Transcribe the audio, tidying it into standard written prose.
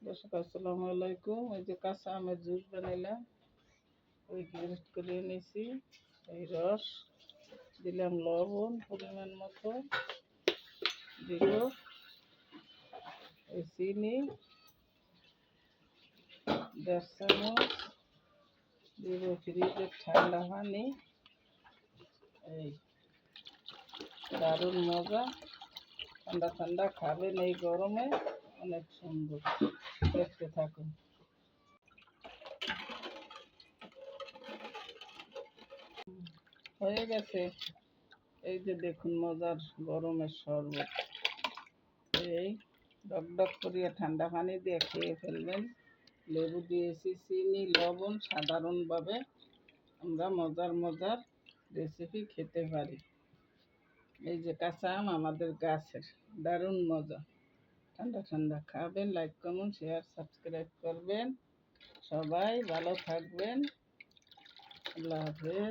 দর্শক আসসালামু আলাইকুম। এই যে কাঁচা আমের জুস বানাইলাম, ওই গ্রেট করে নিয়েছি। এই রস দিলাম, লবণ পরিমাণ মতো দিব, এই চিনি 1.5 চামচ দিব, ফ্রিজের ঠান্ডা পানি। এই দারুণ মজা, ঠান্ডা ঠান্ডা খাবেন এই গরমে, অনেক সুন্দর। দেখতে থাকুন। হয়ে গেছে, এই যে দেখুন মজার গরমের শরবত। এই ডক করিয়া ঠান্ডা পানি দিয়ে খেয়ে ফেলবেন। লেবু দিয়েছি, চিনি, লবণ। সাধারণভাবে আমরা মজার মজার রেসিপি খেতে পারি। এই যে কাঁচা আম আমাদের গাছের, দারুণ মজা। ঠান্ডা ঠান্ডা খাবেন। লাইক, কমেন্ট, শেয়ার, সাবস্ক্রাইব করবেন। সবাই ভালো থাকবেন। আল্লাহ হাফেজ।